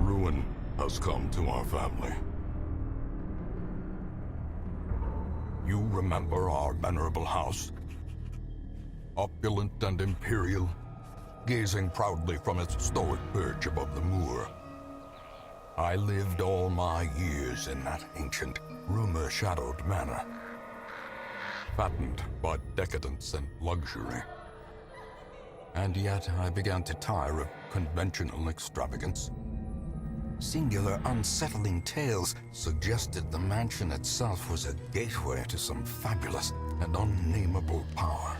Ruin has come to our family. You remember our venerable house? Opulent and imperial, gazing proudly from its stoic perch above the moor. I lived all my years in that ancient, rumor-shadowed manor, fattened by decadence and luxury. And yet I began to tire of conventional extravagance. Singular, unsettling tales suggested the mansion itself was a gateway to some fabulous and unnameable power.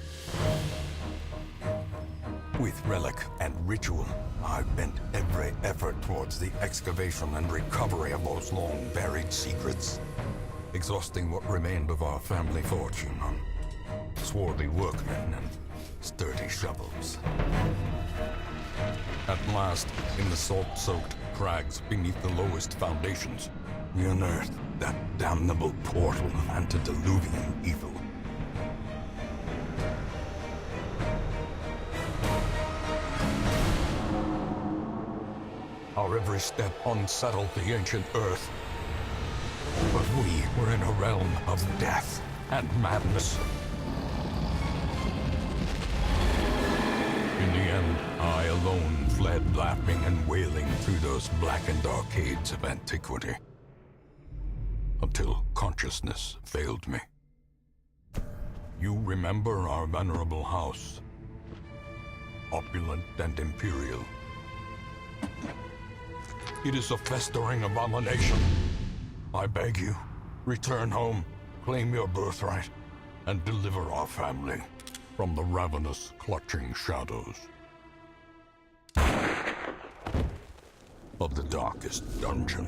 With relic and ritual, I bent every effort towards the excavation and recovery of those long-buried secrets, exhausting what remained of our family fortune on swarthy workmen and sturdy shovels. At last, in the salt-soaked crags beneath the lowest foundations, we unearthed that damnable portal antediluvian evil. Our every step unsettled the ancient earth. But we were in a realm of death and madness. In the end, I alone fled laughing and wailing through those blackened arcades of antiquity, until consciousness failed me. You remember our venerable house, opulent and imperial. It is a festering abomination. I beg you, return home, claim your birthright, and deliver our family from the ravenous, clutching shadows of the darkest dungeon.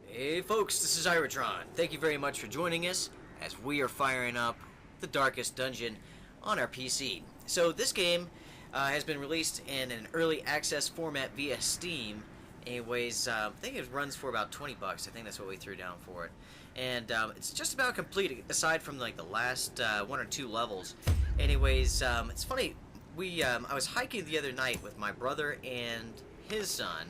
Hey folks, this is Iratron. Thank you very much for joining us as we are firing up the Darkest Dungeon on our PC. So this game has been released in an early access format via Steam. Anyways, I think it runs for about 20 bucks. I think that's what we threw down for it. And it's just about complete, aside from like the last 1 or 2 levels. Anyways, it's funny, I was hiking the other night with my brother and his son,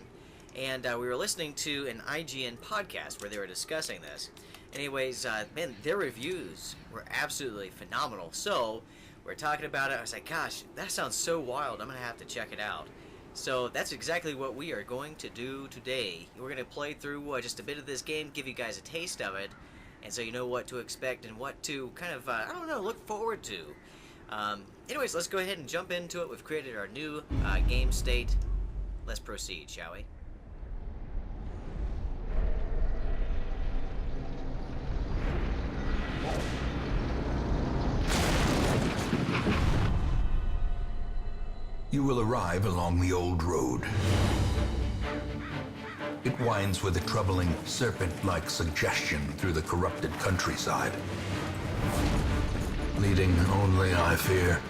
and we were listening to an IGN podcast where they were discussing this. Anyways, man, their reviews were absolutely phenomenal. So we're talking about it. I was like, gosh, that sounds so wild. I'm going to have to check it out. So that's exactly what we are going to do today. We're going to play through just a bit of this game, give you guys a taste of it, and so you know what to expect and what to kind of, I don't know, look forward to. Anyways, let's go ahead and jump into it. We've created our new game state. Let's proceed, shall we? You will arrive along the old road. It winds with a troubling, serpent-like suggestion through the corrupted countryside, leading only, I fear,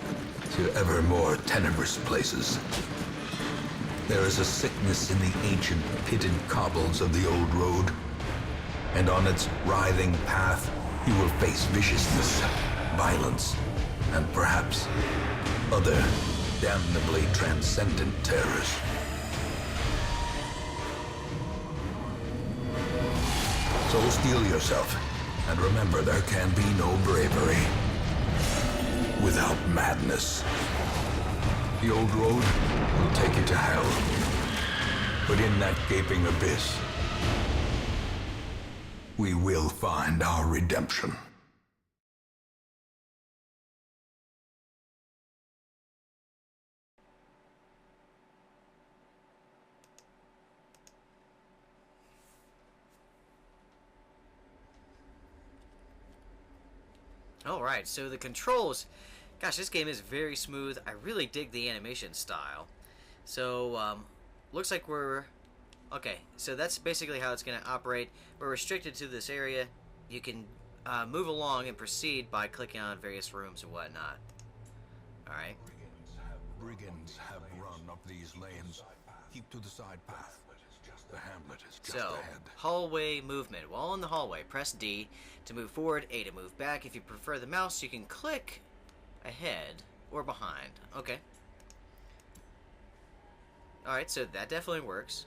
to ever more tenebrous places. There is a sickness in the ancient pitted cobbles of the old road, and on its writhing path you will face viciousness, violence, and perhaps other damnably transcendent terrors. So steel yourself, and remember there can be no bravery without madness. The old road will take you to hell, but in that gaping abyss, we will find our redemption. Alright, so the controls, gosh, this game is very smooth. I really dig the animation style. So, looks like okay, so that's basically how it's going to operate. We're restricted to this area. You can move along and proceed by clicking on various rooms and whatnot. Alright. Brigands have run up these lanes. Keep to the side path. The hamlet is just So, ahead. hallway movement. While in the hallway, press D to move forward, A to move back. If you prefer the mouse, you can click ahead or behind. Okay. Alright, so that definitely works.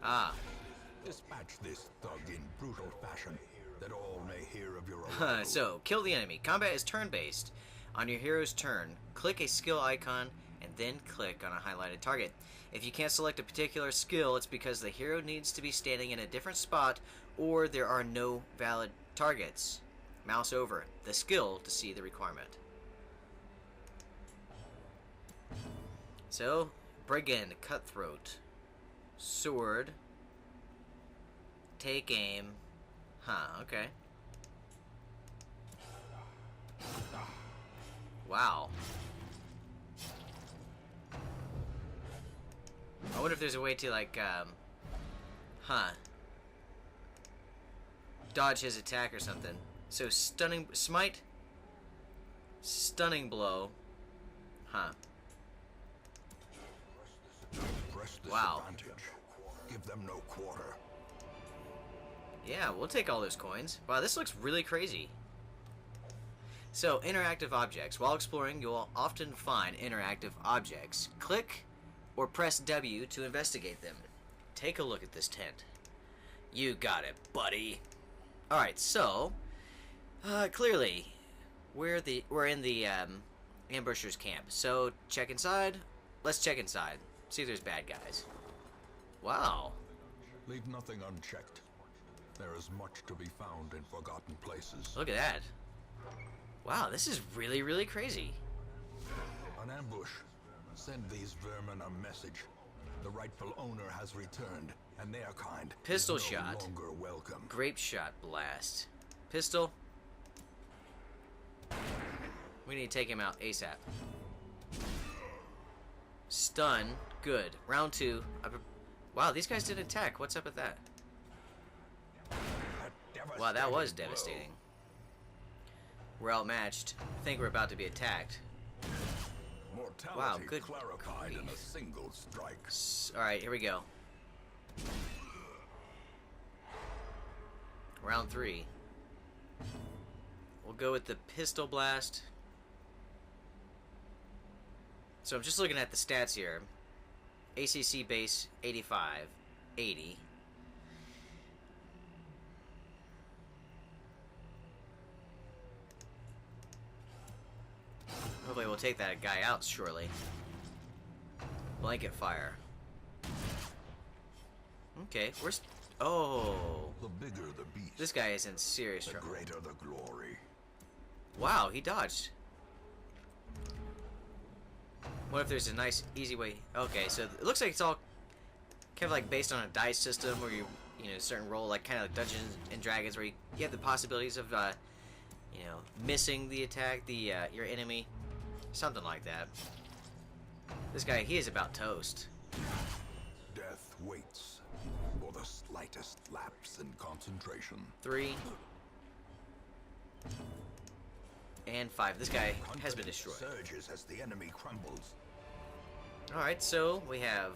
Ah. Dispatch this thug in brutal fashion, that all may hear of your arrival. So, kill the enemy. Combat is turn-based. On your hero's turn, click a skill icon and then click on a highlighted target. If you can't select a particular skill, it's because the hero needs to be standing in a different spot or there are no valid targets. Mouse over the skill to see the requirement. So, Brigand, Cutthroat, Sword, Take Aim. Huh, okay. Wow. I wonder if there's a way to, like, dodge his attack or something. So, stunning... Smite? Stunning blow. Huh. Press this Wow. advantage. Give them no quarter. Yeah, we'll take all those coins. Wow, this looks really crazy. So, interactive objects. While exploring, you'll often find interactive objects. Click or press W to investigate them. Take a look at this tent. You got it, buddy. Alright, so, clearly, we're in the ambushers camp. So, check inside. Let's check inside. See if there's bad guys. Wow. Leave nothing unchecked. There is much to be found in forgotten places. Look at that. Wow, this is really, really crazy. An ambush. Send these vermin a message. The rightful owner has returned, and their kind Pistol is no shot. longer welcome. Grape shot blast. Pistol. We need to take him out ASAP. Stun. Good. Round 2. Wow, these guys didn't attack. What's up with that? Wow, that was devastating. We're outmatched. I think we're about to be attacked. Mortality Wow, good clarified in a grief. single strike. Alright, here we go. Round 3. We'll go with the pistol blast. So I'm just looking at the stats here. ACC base 85, 80. Hopefully we'll take that guy out shortly. Blanket fire. Okay, where's... Oh! The bigger the beast, This guy is in serious the trouble. greater the glory. Wow, he dodged. What if there's a nice, easy way? Okay, so it looks like it's all kind of like based on a dice system where you know, certain roll, like kind of like Dungeons and Dragons, where you have the possibilities of, you know, missing the attack, your enemy, something like that. This guy, he is about toast. Death waits for the slightest lapse in concentration. 3 and 5. This guy has been destroyed. Surges as the enemy crumbles. Alright, so we have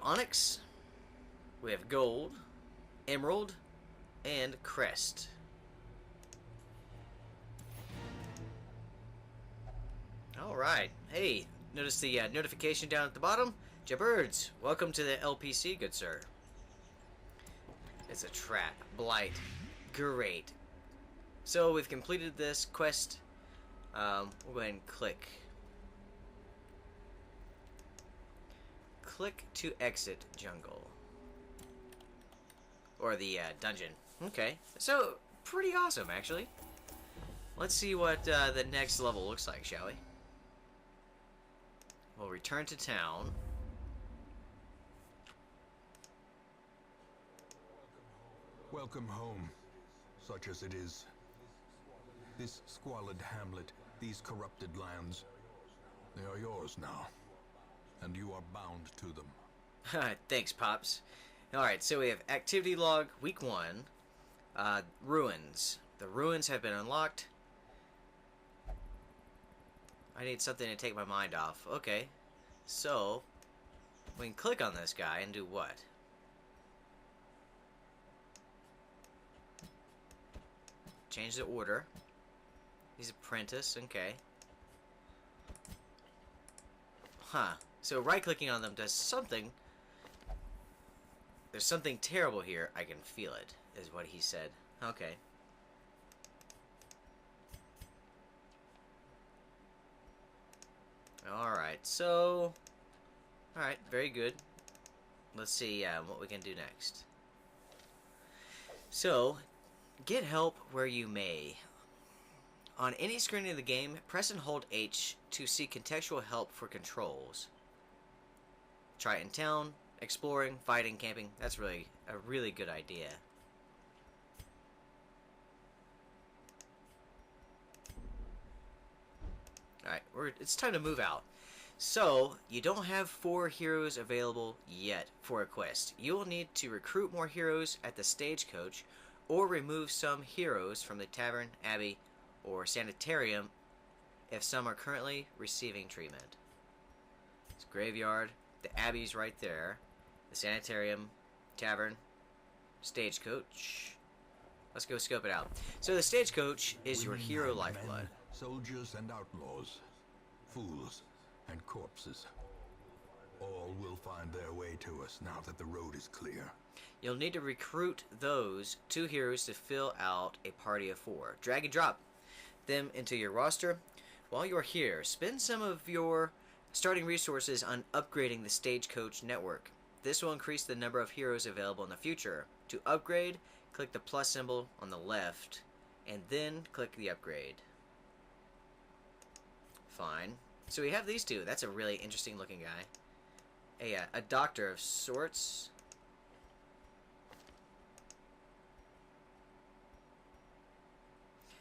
onyx, we have gold, emerald, and crest. Alright, hey, notice the notification down at the bottom? Jabirds, welcome to the LPC, good sir. It's a trap. Blight. Great. So we've completed this quest. We'll go ahead and click. Click to exit jungle. Or the dungeon. Okay. So, pretty awesome, actually. Let's see what the next level looks like, shall we? We'll return to town. Welcome home, such as it is. This squalid hamlet, these corrupted lands, they are yours now, and you are bound to them. Thanks, Pops. Alright, so we have activity log, week 1. Ruins. The ruins have been unlocked. I need something to take my mind off. Okay. So, we can click on this guy and do what? change the order. He's apprentice, okay. Huh. So right-clicking on them does something. There's something terrible here. I can feel it, is what he said. Okay. Alright, so... Alright, very good. Let's see what we can do next. So, get help where you may. On any screen of the game, press and hold H to seek contextual help for controls. Try it in town, exploring, fighting, camping. That's really a really good idea. Alright, it's time to move out. So, you don't have 4 heroes available yet for a quest. You will need to recruit more heroes at the stagecoach, or remove some heroes from the tavern, abbey, or sanitarium if some are currently receiving treatment. It's graveyard, the abbey's right there, the sanitarium, tavern, stagecoach. Let's go scope it out. So the stagecoach is your hero lifeblood. Men, soldiers and outlaws, fools and corpses. All will find their way to us now that the road is clear. You'll need to recruit those 2 heroes to fill out a party of 4. Drag and drop them into your roster. While you're here, spend some of your starting resources on upgrading the stagecoach network. This will increase the number of heroes available in the future. To upgrade, click the plus symbol on the left, and then click the upgrade. Fine. So we have these 2. That's a really interesting looking guy. A doctor of sorts.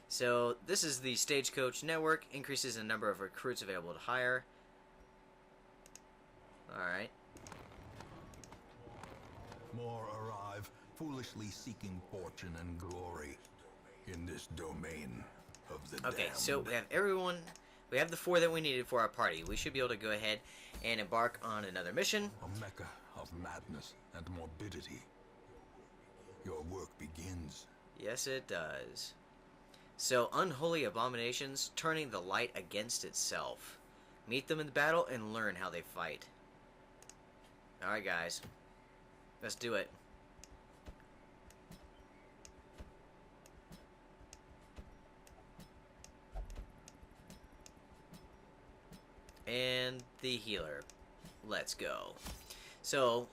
So this is the stagecoach network. Increases the number of recruits available to hire. Alright. More arrive, foolishly seeking fortune and glory in this domain of the Okay, damned. so we have everyone. We have the 4 that we needed for our party. We should be able to go ahead and embark on another mission. A mecca of madness and morbidity. Your work begins. Yes, it does. So, unholy abominations, turning the light against itself. Meet them in battle and learn how they fight. Alright, guys. Let's do it. And the healer. Let's go. So,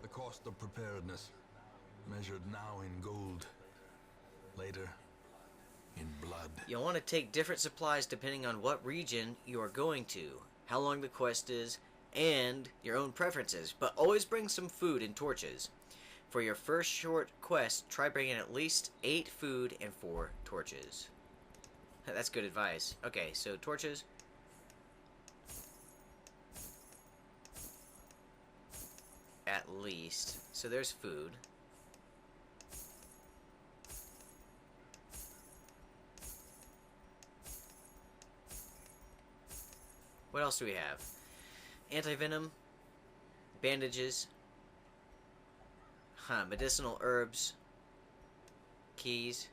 The cost of preparedness, measured now in gold, later in blood. you'll want to take different supplies depending on what region you are going to, how long the quest is, and your own preferences, but always bring some food and torches. For your first short quest, try bringing at least 8 food and 4 torches. That's good advice. Okay, so torches. At least. So there's food. What else do we have? Anti-venom, bandages, medicinal herbs, keys,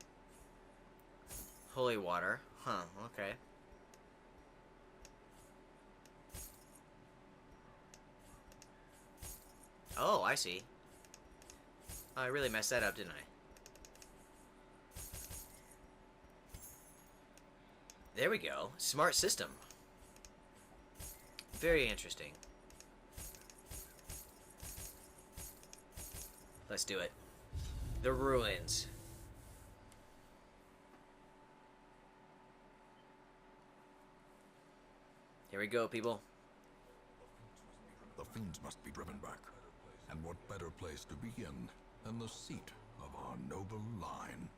holy water, okay. Oh, I see. I really messed that up, didn't I? There we go. Smart system. Very interesting. Let's do it. The ruins. Here we go, people. The fiends must be driven back. And what better place to begin than the seat of our noble line?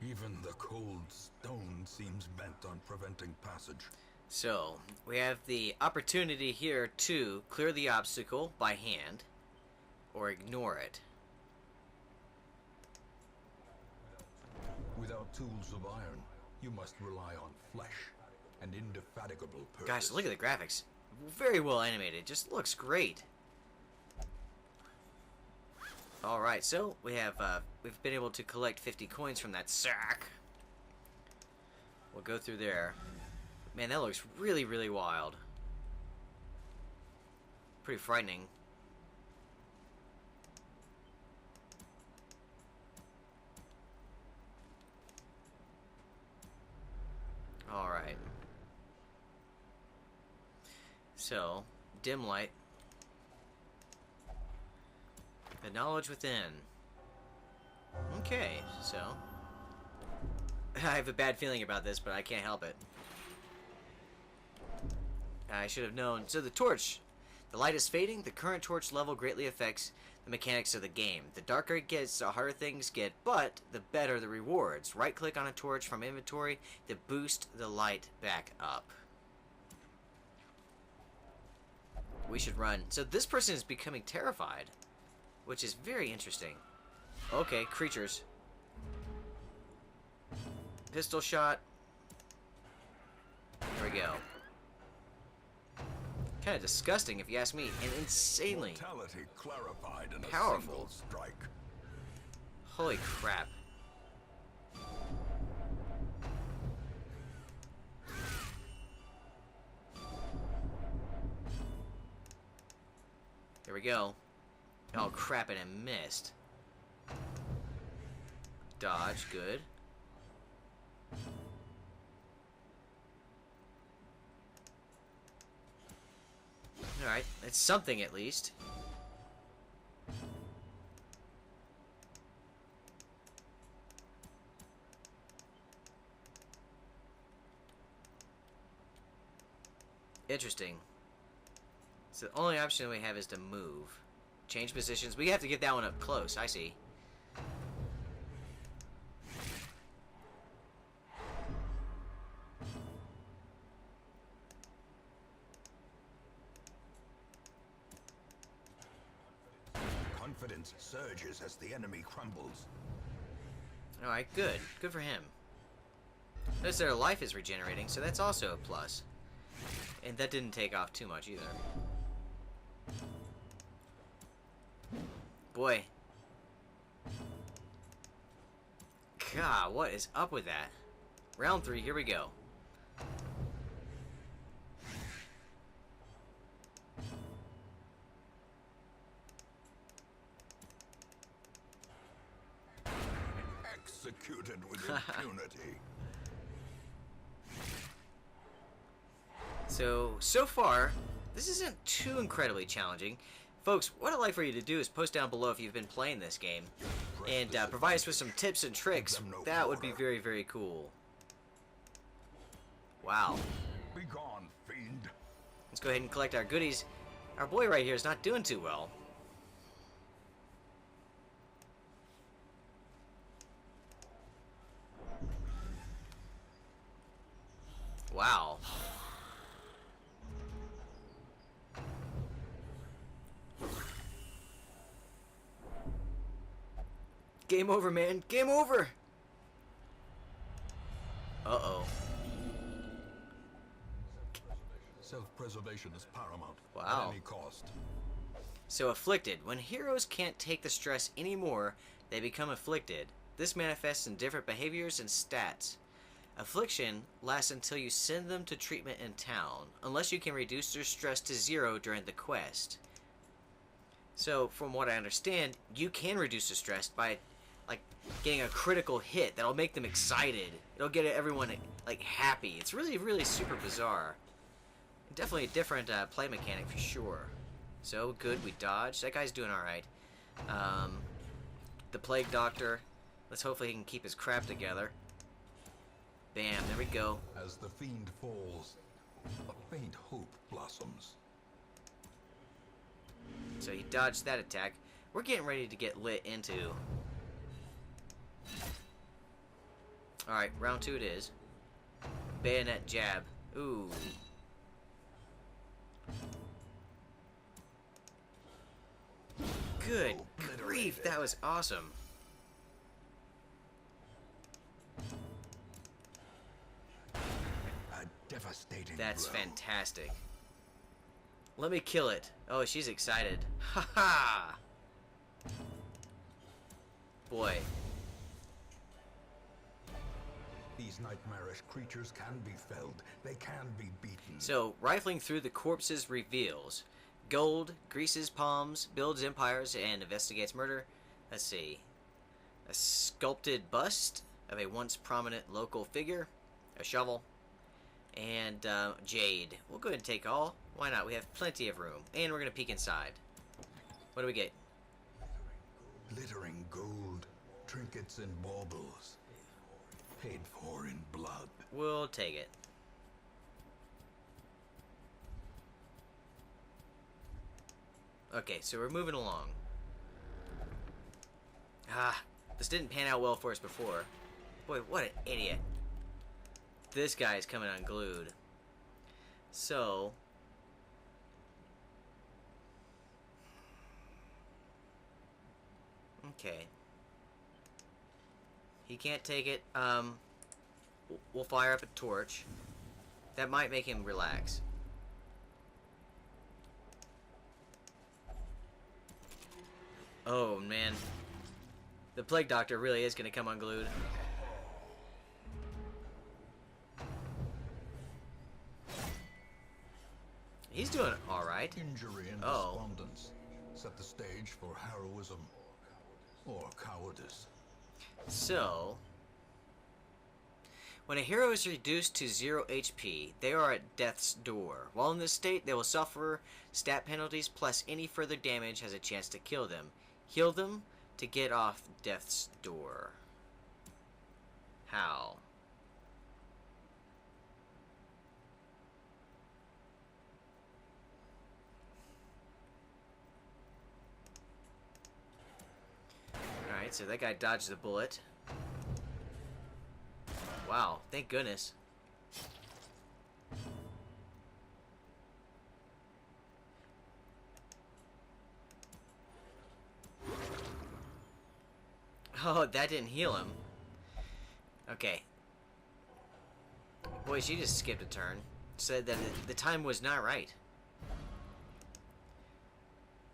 Even the cold stone seems bent on preventing passage. So, we have the opportunity here to clear the obstacle by hand, or ignore it. Without tools of iron, you must rely on flesh and indefatigable purpose. Gosh, look at the graphics. Very well animated. Just looks great. Alright, so we have, we've been able to collect 50 coins from that sack. We'll go through there. Man, that looks really, really wild. Pretty frightening. Alright. So, dim light. The knowledge within. Okay, so. I have a bad feeling about this, but I can't help it. I should have known. So the torch. The light is fading. The current torch level greatly affects the mechanics of the game. The darker it gets, the harder things get, but the better the rewards. Right-click on a torch from inventory to boost the light back up. We should run. So this person is becoming terrified, which is very interesting. Okay, creatures. Pistol shot. There we go. Kind of disgusting, if you ask me, and insanely Mortality clarified in powerful. a single strike. Holy crap. There we go. Oh crap, and I missed. Dodge, good. Alright, it's something at least. Interesting. So the only option we have is to move. Change positions. We have to get that one up close, I see. Confidence surges as the enemy crumbles. Alright, good. Good for him. Notice their life is regenerating, so that's also a plus. And that didn't take off too much either. Boy. God, what is up with that? Round 3, here we go. Executed with impunity. So far, this isn't too incredibly challenging. Folks, what I'd like for you to do is post down below if you've been playing this game. And provide us with some tips and tricks. That would be very, very cool. Wow. Be gone, fiend. Let's go ahead and collect our goodies. Our boy right here is not doing too well. Wow. Game over, man. Game over. Uh-oh. Self-preservation is paramount Wow. at any cost. So afflicted. When heroes can't take the stress anymore, they become afflicted. This manifests in different behaviors and stats. Affliction lasts until you send them to treatment in town, unless you can reduce their stress to 0 during the quest. So, from what I understand, you can reduce the stress by, like, getting a critical hit that'll make them excited. It'll get everyone, like, happy. It's really, really super bizarre. Definitely a different play mechanic for sure. So, good, we dodged. That guy's doing alright. The Plague Doctor. Let's hopefully he can keep his crap together. Bam, there we go. As the fiend falls, a faint hope blossoms. So he dodged that attack. We're getting ready to get lit into. Alright, round 2 it is. Bayonet jab. Ooh. Good grief, that was awesome. A devastating That's blow. fantastic. Let me kill it. Oh, she's excited. Ha ha! Boy. These nightmarish creatures can be felled. They can be beaten. So, rifling through the corpses reveals gold, greases palms, builds empires, and investigates murder. Let's see. A sculpted bust of a once prominent local figure, a shovel, and jade. We'll go ahead and take all. Why not? We have plenty of room. And we're going to peek inside. What do we get? Glittering gold, trinkets and baubles, paid for in blood. We'll take it. Okay, so we're moving along. Ah, this didn't pan out well for us before. Boy, what an idiot. This guy is coming unglued. So... okay. He can't take it. We'll fire up a torch. That might make him relax. Oh, man. The Plague Doctor really is going to come unglued. He's doing alright. Injury and despondence set the stage for heroism or cowardice. So, when a hero is reduced to 0 HP, they are at death's door. While in this state, they will suffer stat penalties, plus any further damage has a chance to kill them. Heal them to get off death's door. How? Alright, so that guy dodged the bullet. Wow, thank goodness. Oh, that didn't heal him. Okay. Boy, she just skipped a turn. Said that the time was not right.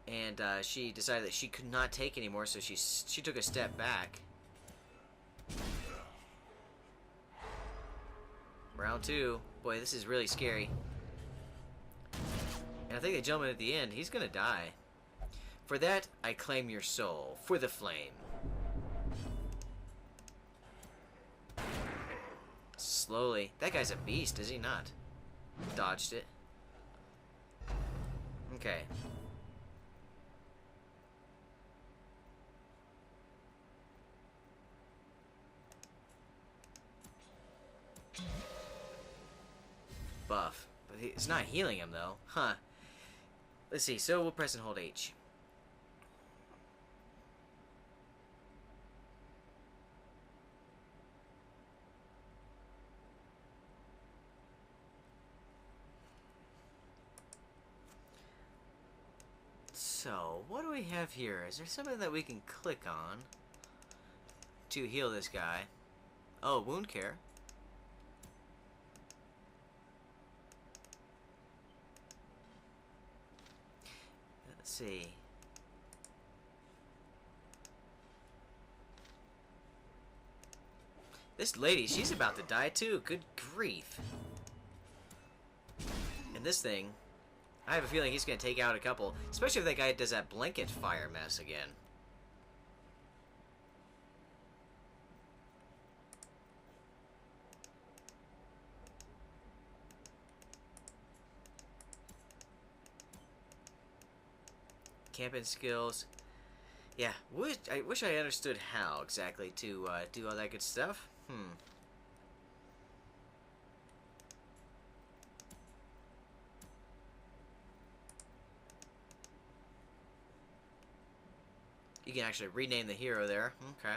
And she decided that she could not take anymore, so she took a step back. Round 2. Boy, this is really scary. And I think the gentleman at the end, he's gonna die. For that, I claim your soul. For the flame. Slowly. That guy's a beast, is he not? Dodged it. Okay. Buff. But it's not healing him, though. Huh. Let's see. So we'll press and hold H. So, what do we have here? Is there something that we can click on to heal this guy? Oh, wound care. Let's see. This lady, she's about to die too. Good grief. And this thing, I have a feeling he's going to take out a couple. Especially if that guy does that blanket fire mess again. Camping skills. Yeah, I wish I understood how exactly to do all that good stuff. You can actually rename the hero there. Okay.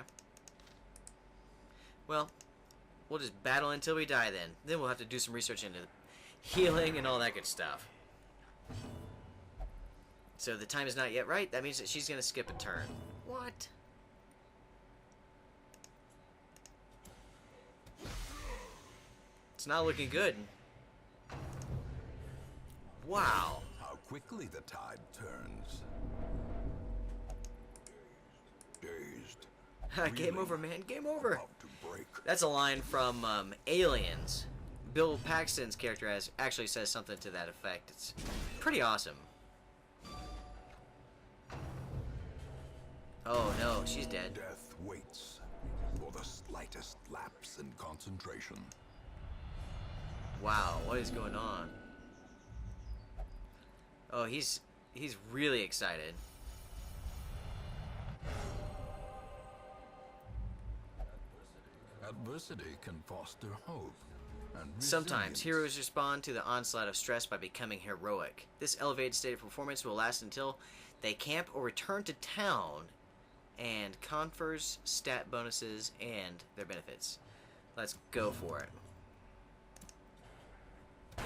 Well, we'll just battle until we die then. Then we'll have to do some research into healing and all that good stuff. So the time is not yet right. That means that she's going to skip a turn. What? It's not looking good. Wow. How quickly the tide turns. Dazed. Game over, man. Game over. About to break. That's a line from Aliens. Bill Paxton's character actually says something to that effect. It's pretty awesome. Oh no, she's dead. Death waits for the slightest lapse in concentration. Wow, what is going on? Oh, he's really excited. Adversity can foster hope. And Sometimes resilience. heroes respond to the onslaught of stress by becoming heroic. This elevated state of performance will last until they camp or return to town and confers stat bonuses and their benefits. Let's go for it.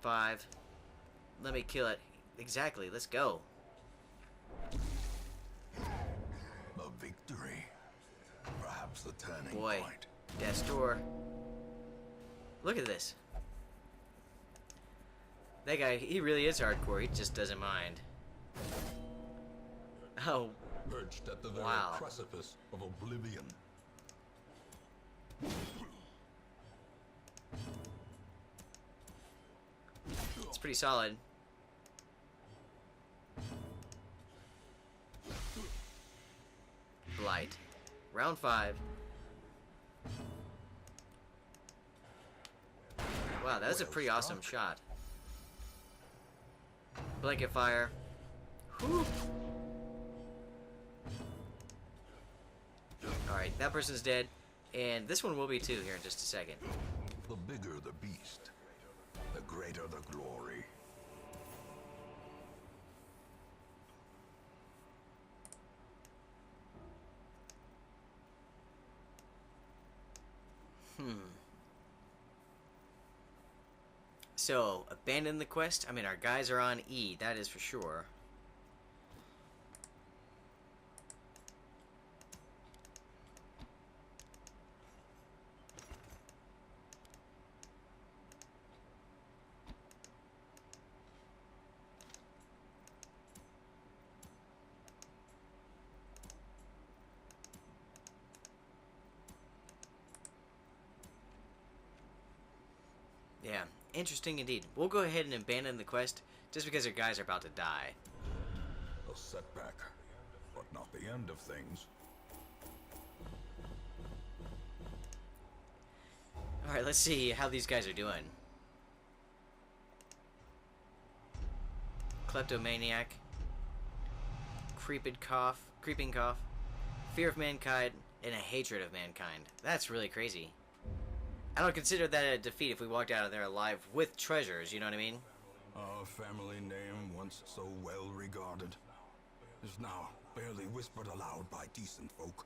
5. Let me kill it. Exactly, let's go. A victory. Perhaps the turning Boy, point. Death's Door. Look at this. That guy, he really is hardcore. He just doesn't mind. Oh, Perched at the very wow. precipice of oblivion. It's pretty solid. Blight. Round 5. Wow, that was a pretty awesome shot. Blanket fire. Whew. Alright, that person's dead. And this one will be too here in just a second. The bigger the beast, the greater the glory. So, abandon the quest. I mean, our guys are on E, that is for sure. Yeah, interesting indeed. We'll go ahead and abandon the quest just because our guys are about to die. A setback, but not the end of things. Alright, let's see how these guys are doing. Kleptomaniac. Creeping cough. Fear of mankind and a hatred of mankind. That's really crazy. I don't consider that a defeat if we walked out of there alive with treasures, you know what I mean? Our family name, once so well regarded, is now barely whispered aloud by decent folk.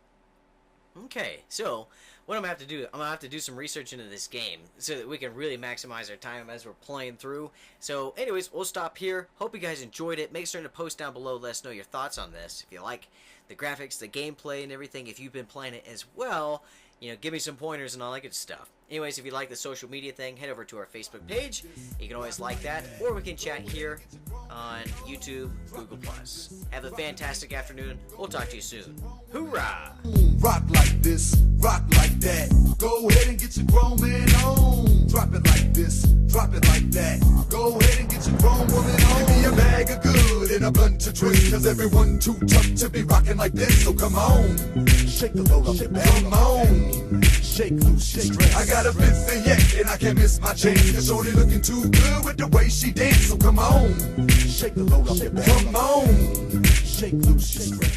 Okay, so what I'm gonna have to do, I'm gonna have to do some research into this game so that we can really maximize our time as we're playing through. So anyways, we'll stop here. Hope you guys enjoyed it. Make sure to post down below, let us know your thoughts on this. If you like the graphics, the gameplay, and everything, if you've been playing it as well, you know, give me some pointers and all that good stuff. Anyways, if you like the social media thing, head over to our Facebook page. You can always like that, or we can chat here on YouTube, Google+. Have a fantastic afternoon. We'll talk to you soon. Hoorah! Rock like this, rock like that. Go ahead and get your grown man on. Drop it like this, drop it like that. Go ahead and get your grown woman on. Give me a bag of good and a blunt to twist. Cause everyone too tough to be rocking like this. So come on, shake the load up your back. Come on, shake loose your stress. I got a Vincent yak and I can't miss my chance. Cause shorty looking too good with the way she dance. So come on, shake the load up your back. Come on, shake loose your stress.